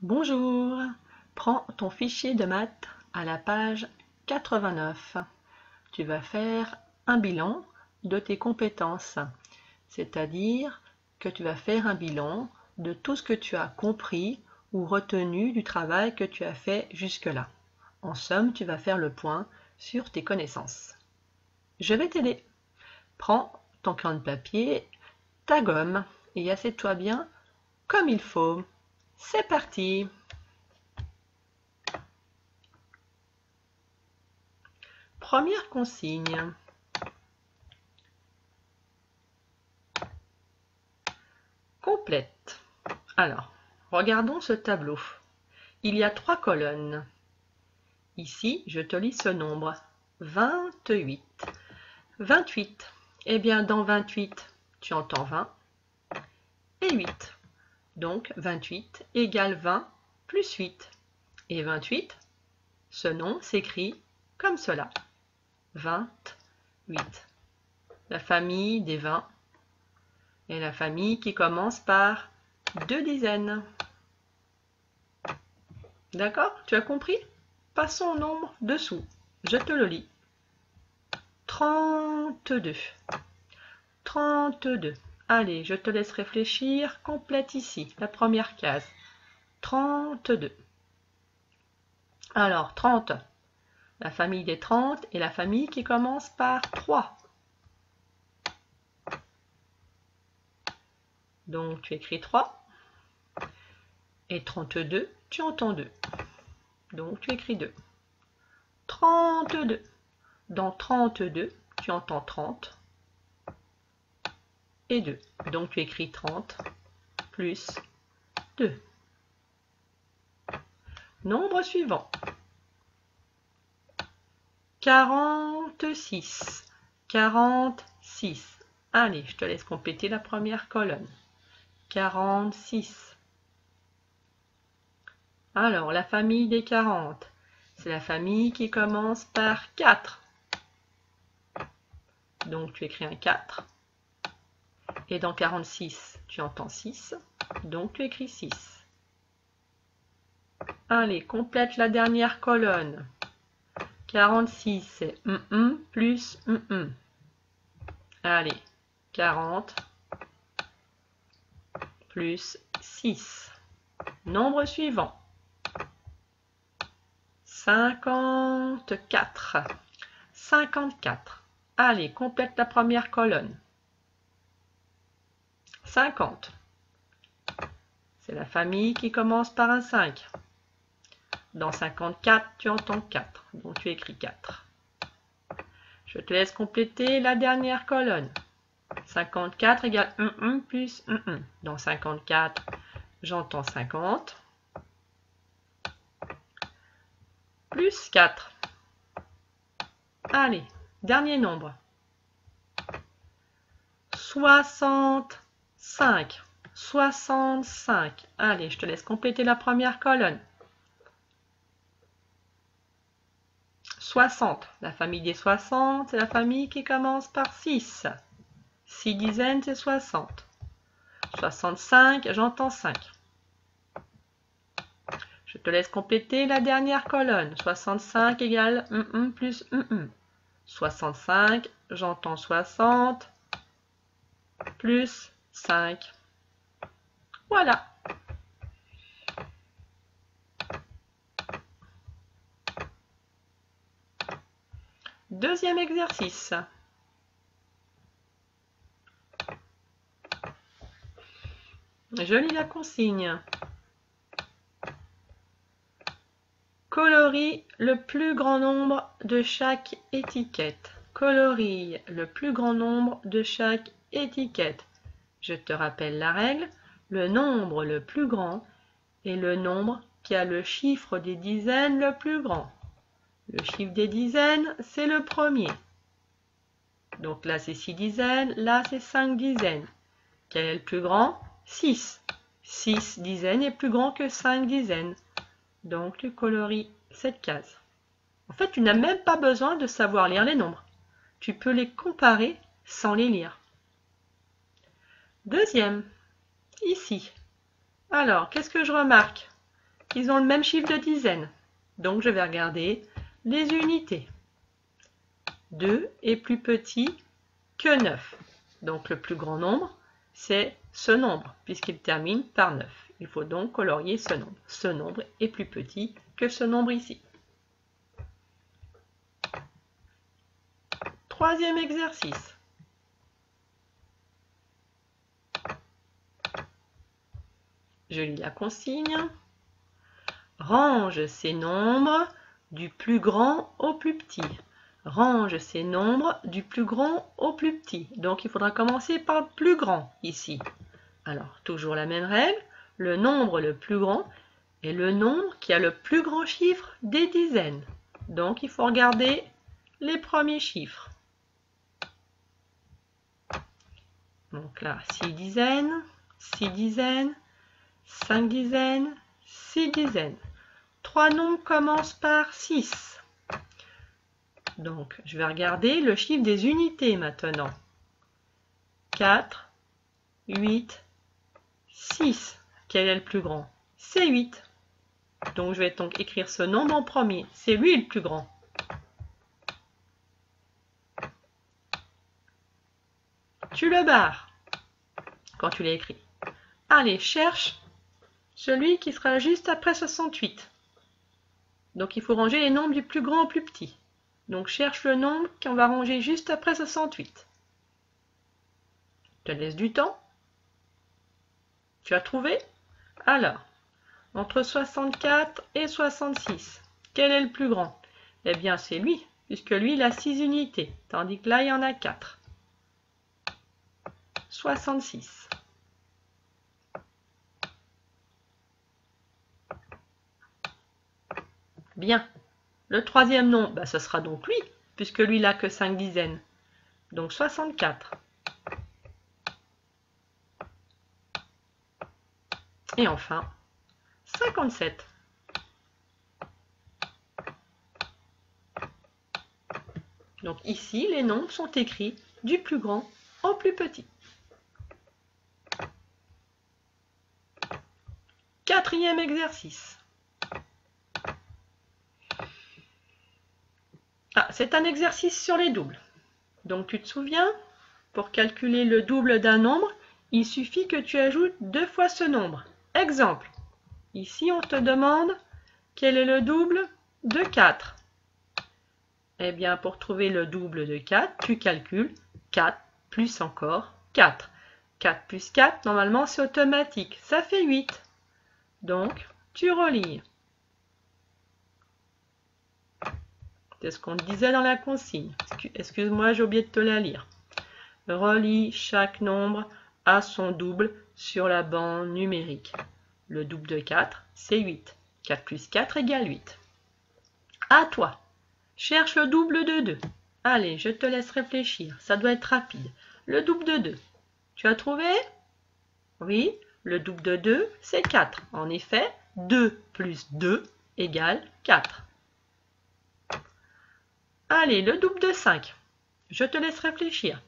Bonjour, prends ton fichier de maths à la page 89. Tu vas faire un bilan de tes compétences, c'est-à-dire que tu vas faire un bilan de tout ce que tu as compris ou retenu du travail que tu as fait jusque-là. En somme, tu vas faire le point sur tes connaissances. Je vais t'aider. Prends ton crayon de papier, ta gomme et assieds-toi bien comme il faut. C'est parti! Première consigne. Complète. Alors, regardons ce tableau. Il y a 3 colonnes. Ici, je te lis ce nombre. 28. 28. Eh bien, dans 28, tu entends 20 et 8. Donc, 28 égale 20 plus 8. Et 28, ce nom s'écrit comme cela. 28. La famille des 20 est la famille qui commence par 2 dizaines. D'accord? Tu as compris? Passons au nombre dessous. Je te le lis. 32. 32. Allez, je te laisse réfléchir. Complète ici, la première case. 32. Alors, 30. La famille des 30 est la famille qui commence par 3. Donc, tu écris 3. Et 32, tu entends 2. Donc, tu écris 2. 32. Dans 32, tu entends 30 et 2. Donc, tu écris 30 plus 2. Nombre suivant. 46. 46. Allez, je te laisse compléter la première colonne. 46. Alors, la famille des 40, c'est la famille qui commence par 4. Donc, tu écris un 4. Et dans 46, tu entends 6. Donc, tu écris 6. Allez, complète la dernière colonne. 46, c'est plus Allez, 40 plus 6. Nombre suivant. 54. 54. Allez, complète la première colonne. 50. C'est la famille qui commence par un 5. Dans 54, tu entends 4. Donc tu écris 4. Je te laisse compléter la dernière colonne. 54 égale plus Dans 54, j'entends 50. Plus 4. Allez, dernier nombre. 65. 65. Allez, je te laisse compléter la première colonne. 60. La famille des 60, c'est la famille qui commence par 6. 6 dizaines, c'est 60. 65, j'entends 5. Je te laisse compléter la dernière colonne. 65 égale plus 65, j'entends 60 plus 5. Voilà. Deuxième exercice. Je lis la consigne. Colorie le plus grand nombre de chaque étiquette. Colorie le plus grand nombre de chaque étiquette. Je te rappelle la règle. Le nombre le plus grand est le nombre qui a le chiffre des dizaines le plus grand. Le chiffre des dizaines, c'est le premier. Donc là, c'est 6 dizaines. Là, c'est 5 dizaines. Quel est le plus grand? 6. 6 dizaines est plus grand que 5 dizaines. Donc, tu colories cette case. En fait, tu n'as même pas besoin de savoir lire les nombres. Tu peux les comparer sans les lire. Deuxième, ici. Alors, qu'est-ce que je remarque? qu'ils ont le même chiffre de dizaine. Donc je vais regarder les unités. 2 est plus petit que 9. Donc le plus grand nombre, c'est ce nombre, puisqu'il termine par 9. Il faut donc colorier ce nombre. Ce nombre est plus petit que ce nombre ici. Troisième exercice. Je lis la consigne. Range ces nombres du plus grand au plus petit. Range ces nombres du plus grand au plus petit. Donc il faudra commencer par le plus grand ici. Alors toujours la même règle. Le nombre le plus grand est le nombre qui a le plus grand chiffre des dizaines. Donc il faut regarder les premiers chiffres. Donc là, 6 dizaines, 6 dizaines, 5 dizaines, 6 dizaines. 3 nombres commencent par 6. Donc, je vais regarder le chiffre des unités maintenant. 4, 8, 6. Quel est le plus grand? C'est 8. Donc, je vais donc écrire ce nombre en premier. C'est lui le plus grand. Tu le barres quand tu l'as écrit. Allez, cherche celui qui sera juste après 68. Donc, il faut ranger les nombres du plus grand au plus petit. Donc, cherche le nombre qu'on va ranger juste après 68. Je te laisse du temps. Tu as trouvé? Alors, entre 64 et 66, quel est le plus grand? Eh bien, c'est lui, puisque lui, il a 6 unités, tandis que là, il y en a 4. 66. Bien. Le troisième nombre, ce sera donc lui, puisque lui, il n'a que 5 dizaines. Donc 64. Et enfin, 57. Donc ici, les nombres sont écrits du plus grand au plus petit. Quatrième exercice. C'est un exercice sur les doubles. Donc tu te souviens, pour calculer le double d'un nombre, il suffit que tu ajoutes 2 fois ce nombre. Exemple, ici on te demande quel est le double de 4. Eh bien, pour trouver le double de 4, tu calcules 4 plus encore 4. 4 plus 4, normalement c'est automatique, ça fait 8. Donc, tu relis. C'est ce qu'on disait dans la consigne. Excuse-moi, j'ai oublié de te la lire. Relie chaque nombre à son double sur la bande numérique. Le double de 4, c'est 8. 4 plus 4 égale 8. À toi. Cherche le double de 2. Allez, je te laisse réfléchir. Ça doit être rapide. Le double de 2. Tu as trouvé? Oui, le double de 2, c'est 4. En effet, 2 plus 2 égale 4. Allez, le double de 5. Je te laisse réfléchir.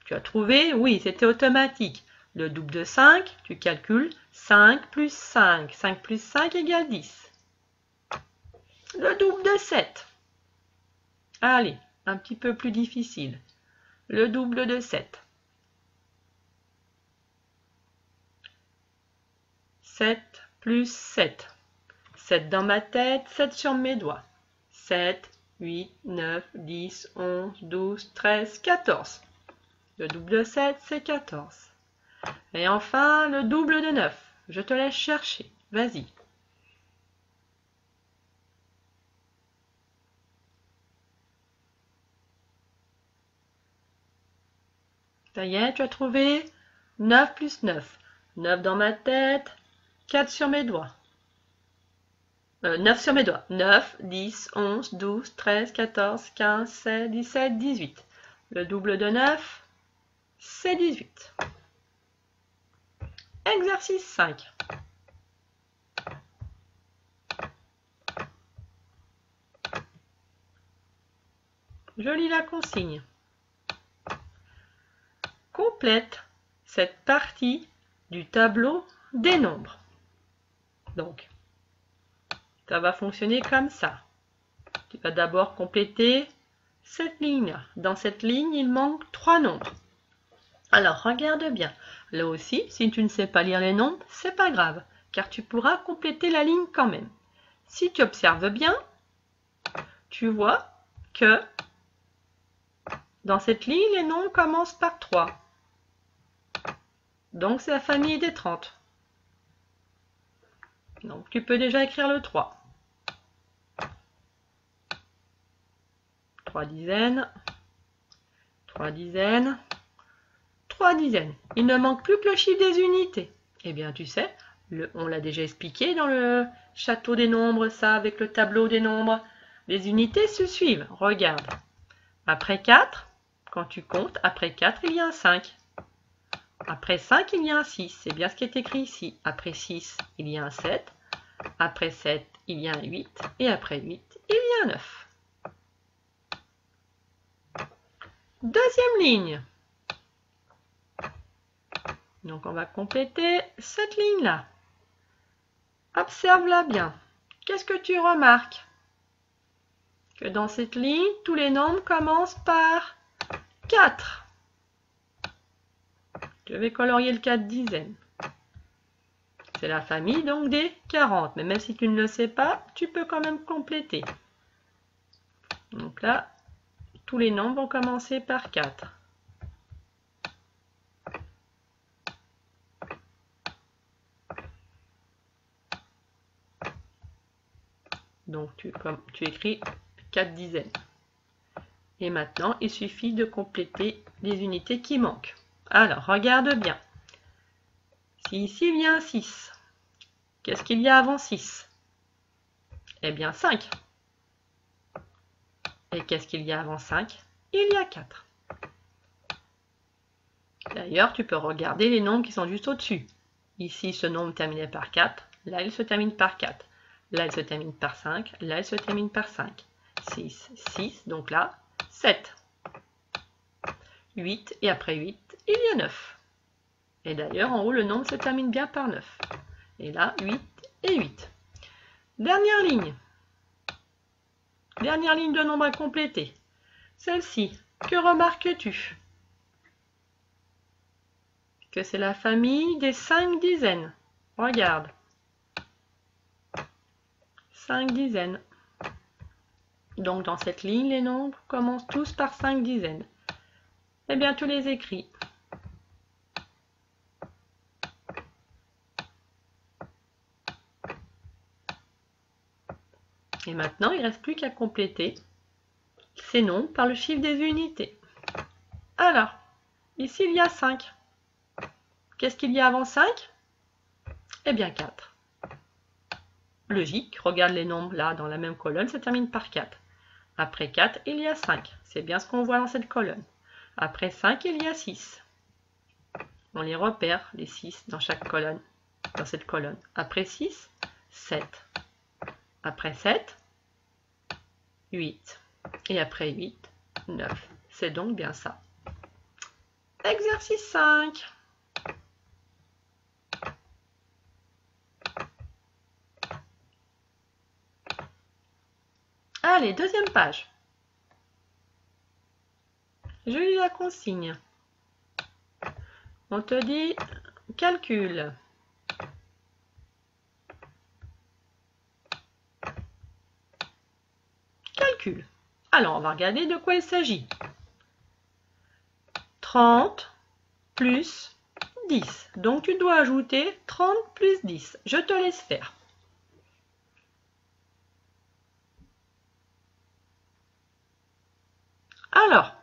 Tu as trouvé? Oui, c'était automatique. Le double de 5, tu calcules 5 plus 5. 5 plus 5 égale 10. Le double de 7. Allez, un petit peu plus difficile. Le double de 7. 7 plus 7. 7 dans ma tête, 7 sur mes doigts. 7, 8, 9, 10, 11, 12, 13, 14. Le double de 7, c'est 14. Et enfin, le double de 9. Je te laisse chercher. Vas-y. Ça y est, tu as trouvé? 9 plus 9. 9 dans ma tête, 4 sur mes doigts. 9 sur mes doigts. 9, 10, 11, 12, 13, 14, 15, 16, 17, 18. Le double de 9, c'est 18. Exercice 5. Je lis la consigne. Complète cette partie du tableau des nombres. Donc, ça va fonctionner comme ça. Tu vas d'abord compléter cette ligne. Dans cette ligne, il manque 3 nombres. Alors, regarde bien. Là aussi, si tu ne sais pas lire les nombres, c'est pas grave, car tu pourras compléter la ligne quand même. Si tu observes bien, tu vois que dans cette ligne, les nombres commencent par 3. Donc, c'est la famille des 30. Donc, tu peux déjà écrire le 3. 3 dizaines, 3 dizaines, 3 dizaines. Il ne manque plus que le chiffre des unités. Eh bien, tu sais, on l'a déjà expliqué dans le château des nombres, ça, avec le tableau des nombres. Les unités se suivent. Regarde. Après 4, quand tu comptes, après 4, il y a un 5. Après 5, il y a un 6. C'est bien ce qui est écrit ici. Après 6, il y a un 7. Après 7, il y a un 8. Et après 8, il y a un 9. Deuxième ligne. Donc, on va compléter cette ligne-là. Observe-la bien. Qu'est-ce que tu remarques? Que dans cette ligne, tous les nombres commencent par 4. Je vais colorier le 4 dizaines. C'est la famille donc des 40. Mais même si tu ne le sais pas, tu peux quand même compléter. Donc là, tous les nombres vont commencer par 4. Donc tu écris 4 dizaines. Et maintenant, il suffit de compléter les unités qui manquent. Alors, regarde bien. Si ici il y a un 6, qu'est-ce qu'il y a avant 6? Eh bien 5. Et qu'est-ce qu'il y a avant 5? Il y a 4. D'ailleurs, tu peux regarder les nombres qui sont juste au-dessus. Ici, ce nombre terminé par 4. Là, il se termine par 4. Là, il se termine par 5. Là, il se termine par 5. 6, 6. Donc là, 7. 8. Et après 8, il y a 9. Et d'ailleurs, en haut, le nombre se termine bien par 9. Et là, 8 et 8. Dernière ligne. Dernière ligne de nombre à compléter. Celle-ci, que remarques-tu? Que c'est la famille des 5 dizaines. Regarde. 5 dizaines. Donc dans cette ligne, les nombres commencent tous par 5 dizaines. Eh bien, tu les écris. Et maintenant, il ne reste plus qu'à compléter ces nombres par le chiffre des unités. Alors, ici, il y a 5. Qu'est-ce qu'il y a avant 5? Eh bien, 4. Logique, regarde les nombres là, dans la même colonne, ça termine par 4. Après 4, il y a 5. C'est bien ce qu'on voit dans cette colonne. Après 5, il y a 6. On les repère, les 6, dans chaque colonne, dans cette colonne. Après 6, 7. Après 7, 8. Et après 8, 9. C'est donc bien ça. Exercice 5. Allez, deuxième page. Je lis la consigne. On te dit calcul. Calcul. Alors, on va regarder de quoi il s'agit. 30 plus 10. Donc, tu dois ajouter 30 plus 10. Je te laisse faire. Alors,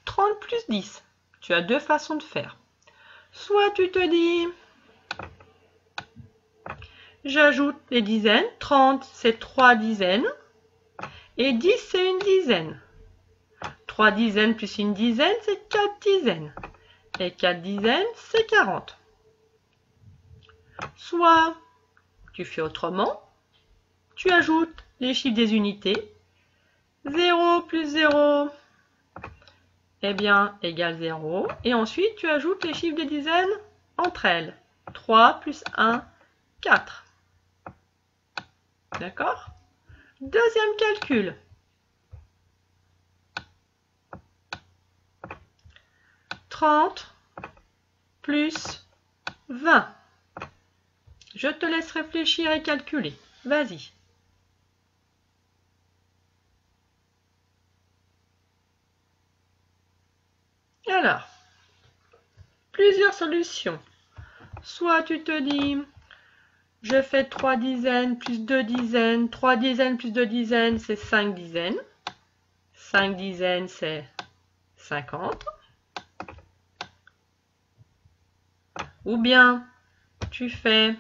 30 plus 10. Tu as deux façons de faire. Soit tu te dis, j'ajoute les dizaines. 30, c'est 3 dizaines. Et 10, c'est une dizaine. 3 dizaines plus une dizaine, c'est 4 dizaines. Et 4 dizaines, c'est 40. Soit tu fais autrement, tu ajoutes les chiffres des unités. 0 plus 0, eh bien, égale 0. Et ensuite, tu ajoutes les chiffres des dizaines entre elles. 3 plus 1, 4. D'accord? Deuxième calcul. 30 plus 20. Je te laisse réfléchir et calculer. Vas-y. Alors, plusieurs solutions. Soit tu te dis, je fais 3 dizaines plus 2 dizaines. 3 dizaines plus 2 dizaines, c'est 5 dizaines. 5 dizaines, c'est 50. Ou bien, tu fais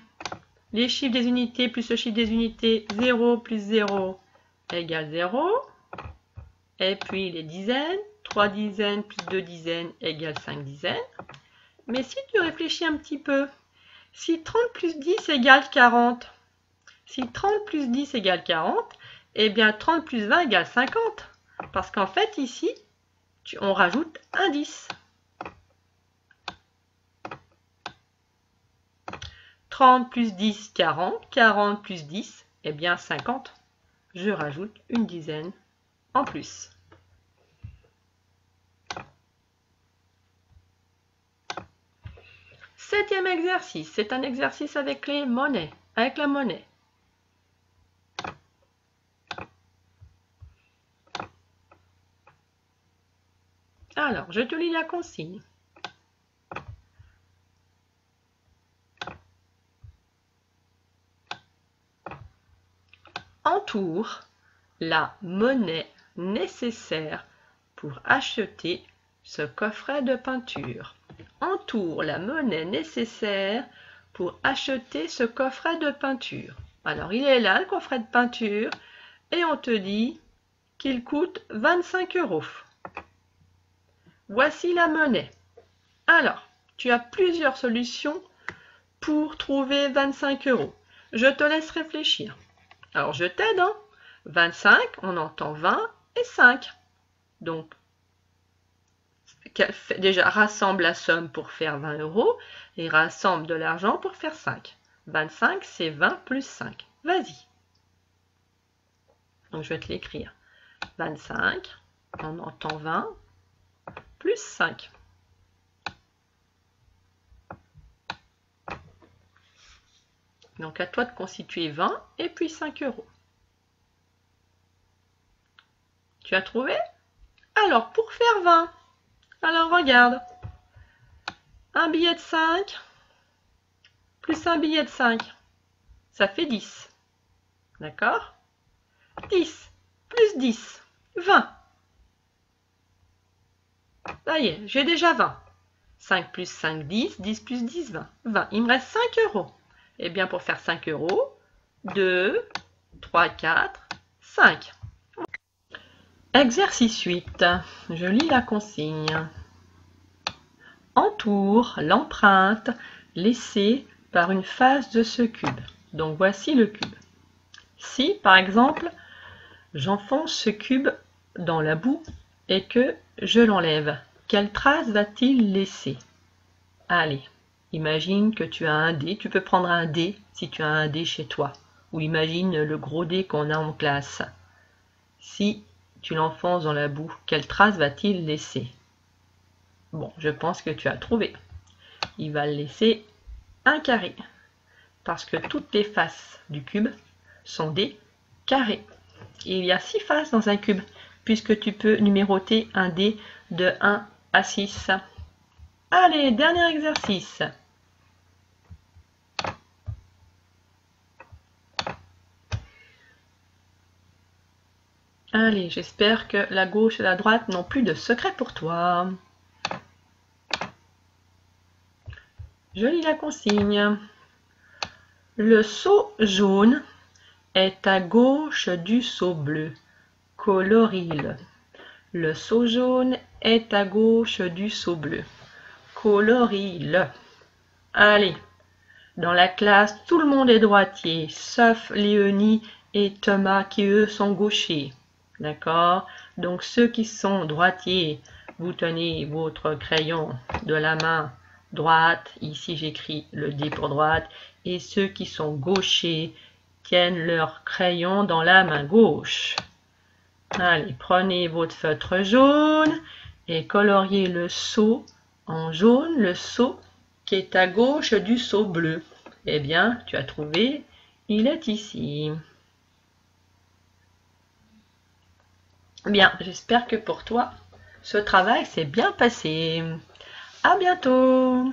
les chiffres des unités plus le chiffre des unités. 0 plus 0 égale 0. Et puis les dizaines. 3 dizaines plus 2 dizaines égale 5 dizaines. Mais si tu réfléchis un petit peu, si 30 plus 10 égale 40, si 30 plus 10 égale 40, eh bien 30 plus 20 égale 50. Parce qu'en fait, ici, on rajoute un 10. 30 plus 10, 40. 40 plus 10, eh bien 50. Je rajoute une dizaine en plus. Septième exercice, c'est un exercice avec les monnaies, avec la monnaie. Alors, je te lis la consigne. Entoure la monnaie nécessaire pour acheter ce coffret de peinture. Entoure la monnaie nécessaire pour acheter ce coffret de peinture. Alors, il est là, le coffret de peinture, et on te dit qu'il coûte 25 €. Voici la monnaie. Alors, tu as plusieurs solutions pour trouver 25 €. Je te laisse réfléchir. Alors, je t'aide. 25, on entend 20 et 5. Donc, déjà, rassemble la somme pour faire 20 € et rassemble de l'argent pour faire 5. 25, c'est 20 plus 5. Vas-y. Donc, je vais te l'écrire. 25, on entend 20, plus 5. Donc, à toi de constituer 20 et puis 5 €. Tu as trouvé? Alors, pour faire 20, alors regarde. Un billet de 5 plus un billet de 5, ça fait 10. D'accord? 10 plus 10, 20. Ça y est, j'ai déjà 20. 5 plus 5, 10. 10 plus 10, 20. 20. Il me reste 5 €. Eh bien, pour faire 5 €, 2, 3, 4, 5. Exercice 8. Je lis la consigne. Entoure l'empreinte laissée par une face de ce cube. Donc, voici le cube. Si, par exemple, j'enfonce ce cube dans la boue et que je l'enlève, quelle trace va-t-il laisser? Allez, imagine que tu as un dé. Tu peux prendre un dé si tu as un dé chez toi. Ou imagine le gros dé qu'on a en classe. Si tu l'enfonces dans la boue, quelle trace va-t-il laisser? Bon, je pense que tu as trouvé. Il va laisser un carré. Parce que toutes les faces du cube sont des carrés. Il y a 6 faces dans un cube, puisque tu peux numéroter un dé de 1 à 6. Allez, dernier exercice. Allez, j'espère que la gauche et la droite n'ont plus de secret pour toi. Je lis la consigne. Le seau jaune est à gauche du seau bleu. Colorie-le. Le seau jaune est à gauche du seau bleu. Colorie-le. Allez, dans la classe, tout le monde est droitier, sauf Léonie et Thomas qui, eux, sont gauchers. D'accord? Donc, ceux qui sont droitiers, vous tenez votre crayon de la main droite. Ici, j'écris le dé pour droite. Et ceux qui sont gauchers, tiennent leur crayon dans la main gauche. Allez, prenez votre feutre jaune et coloriez le seau en jaune, le seau qui est à gauche du seau bleu. Eh bien, tu as trouvé, il est ici. Bien, j'espère que pour toi, ce travail s'est bien passé. À bientôt!